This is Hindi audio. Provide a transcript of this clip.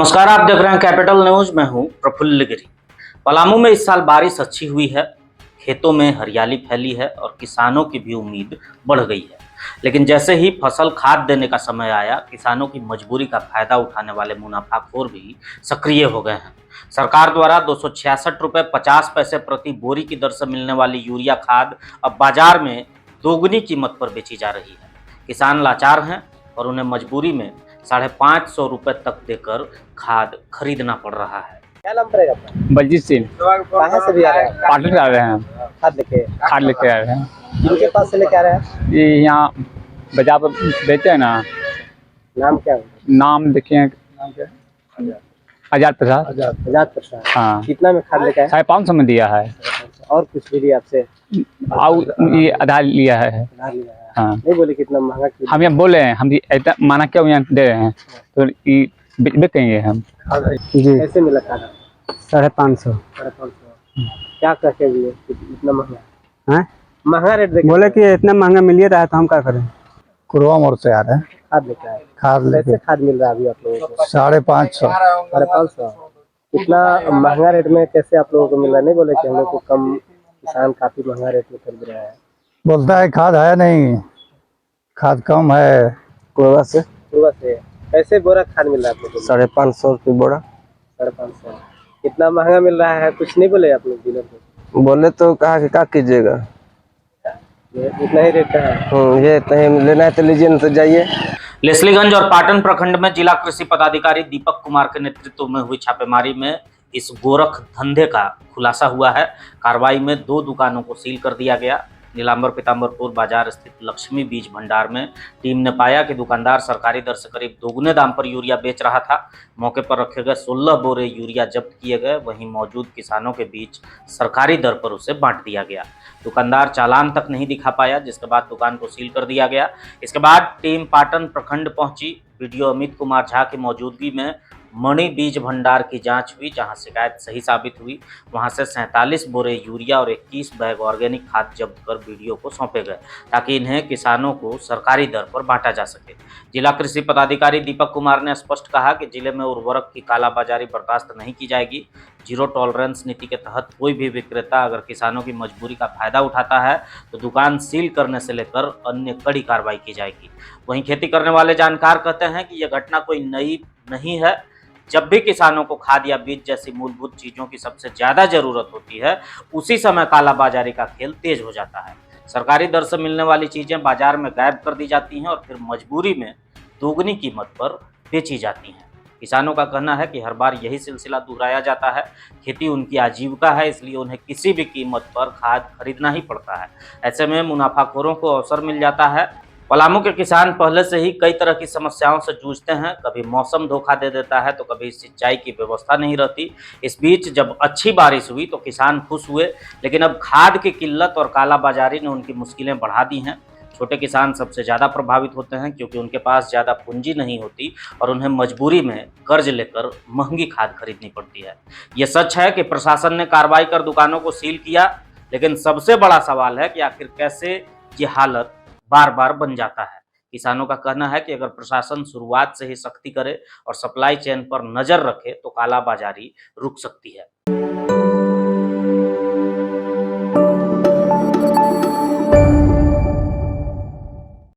नमस्कार, आप देख रहे हैं कैपिटल न्यूज। मैं हूं प्रफुल्ल गिरी। पलामू में इस साल बारिश अच्छी हुई है, खेतों में हरियाली फैली है और किसानों की भी उम्मीद बढ़ गई है। लेकिन जैसे ही फसल खाद देने का समय आया, किसानों की मजबूरी का फायदा उठाने वाले मुनाफाखोर भी सक्रिय हो गए हैं। सरकार द्वारा 266 रुपये 50 पैसे प्रति बोरी की दर से मिलने वाली यूरिया खाद अब बाजार में दोगुनी कीमत पर बेची जा रही है। किसान लाचार हैं और उन्हें मजबूरी में 550 रुपये तक देकर खाद खरीदना पड़ रहा है। क्या नाम पड़ेगा आपका? बलजीत सिंह। कहाँ से भी आ रहे हैं? पाटन से आ रहे हैं, खाद लेके आ रहे हैं। किनके पास से लेके आ रहे हैं? ये यहाँ बाजार पर बेचते हैं ना। नाम क्या है? नाम देखिए, नाम क्या है? आजाद प्रसाद। आजाद प्रसाद। हाँ, कितना में खाद लेके आए? 550 में दिया है। और कुछ भी दिया आपसे? और ये आधार लिया है। उधार लिया है। हाँ, नहीं बोले कितना महंगा क्यों? हम यहाँ बोले हैं, हम इतना माना क्यों यहाँ दे रहे हैं, तो ये बेच कहेंगे हम। जी, कैसे मिला खाद? 550। 550। क्या कहते दिए इतना महंगा? हैं? महंगा रेट देके बोले कि इतना महंगा मिल रहा है तो हम क्या करें। कुरवा मोड़ से आ रहे हैं। खाद लेके आए। खाद कैसे लेके खाद मिल रहा है अभी आप लोगों को? 550। 550। इतना महंगा रेट में कैसे आप लोगों को मिल रहा है? नहीं बोले कि हम लोग को कम, किसान काफी महंगा रेट में खरीद रहा है। बोलता है खाद है नहीं, खाद कम है। कोरबा से पूर्वा से कैसे बोरा खाद मिल रहा है आप लोग को? 550 रुपये बोरा। 550। इतना महंगा मिल रहा है, कुछ नहीं बोले आप लोग डीलर को? बोले तो कहा कि क्या कीजिएगा, ये इतना ही रेट का है। ये कहीं लेना है तो लीजिए, नहीं तो जाइए। लेस्लीगंज और पाटन प्रखंड में जिला कृषि पदाधिकारी दीपक कुमार के नेतृत्व में हुई छापेमारी में इस गोरख धंधे का खुलासा हुआ है। कार्रवाई में 2 दुकानों को सील कर दिया गया। नीलांबर पीताम्बरपुर बाजार स्थित लक्ष्मी बीज भंडार में टीम ने पाया कि दुकानदार सरकारी दर से करीब दोगुने दाम पर यूरिया बेच रहा था। मौके पर रखे गए 16 बोरे यूरिया जब्त किए गए। वहीं मौजूद किसानों के बीच सरकारी दर पर उसे बांट दिया गया। दुकानदार चालान तक नहीं दिखा पाया, जिसके बाद दुकान को सील कर दिया गया। इसके बाद टीम पाटन प्रखंड पहुंची। वीडियो अमित कुमार झा की मौजूदगी में मणि बीज भंडार की जांच हुई, जहां शिकायत सही साबित हुई। वहां से 47 बोरे यूरिया और 21 बैग ऑर्गेनिक खाद जब्त कर वीडियो को सौंपे गए, ताकि इन्हें किसानों को सरकारी दर पर बांटा जा सके। जिला कृषि पदाधिकारी दीपक कुमार ने स्पष्ट कहा कि जिले में उर्वरक की कालाबाजारी बर्दाश्त नहीं की जाएगी। जीरो टॉलरेंस नीति के तहत कोई भी विक्रेता अगर किसानों की मजबूरी का फायदा उठाता है तो दुकान सील करने से लेकर अन्य कड़ी कार्रवाई की जाएगी। वहीं खेती करने वाले जानकार कहते हैं कि यह घटना कोई नई नहीं है। जब भी किसानों को खाद या बीज जैसी मूलभूत चीजों की सबसे ज्यादा जरूरत होती है, उसी समय कालाबाजारी का खेल तेज हो जाता है। सरकारी दर से मिलने वाली चीजें बाजार में गायब कर दी जाती हैं और फिर मजबूरी में दोगुनी कीमत पर बेची जाती हैं। किसानों का कहना है कि हर बार यही सिलसिला दोहराया जाता है। खेती उनकी आजीविका है, इसलिए उन्हें किसी भी कीमत पर खाद खरीदना ही पड़ता है। ऐसे में मुनाफाखोरों को अवसर मिल जाता है। पलामू के किसान पहले से ही कई तरह की समस्याओं से जूझते हैं। कभी मौसम धोखा दे देता है तो कभी सिंचाई की व्यवस्था नहीं रहती। इस बीच जब अच्छी बारिश हुई तो किसान खुश हुए, लेकिन अब खाद की किल्लत और कालाबाजारी ने उनकी मुश्किलें बढ़ा दी हैं। छोटे किसान सबसे ज़्यादा प्रभावित होते हैं, क्योंकि उनके पास ज़्यादा पूंजी नहीं होती और उन्हें मजबूरी में कर्ज लेकर महंगी खाद खरीदनी पड़ती है। ये सच है कि प्रशासन ने कार्रवाई कर दुकानों को सील किया, लेकिन सबसे बड़ा सवाल है कि आखिर कैसे ये हालत बार बार बन जाता है। किसानों का कहना है कि अगर प्रशासन शुरुआत से ही सख्ती करे और सप्लाई चेन पर नजर रखे तो कालाबाजारी रुक सकती है।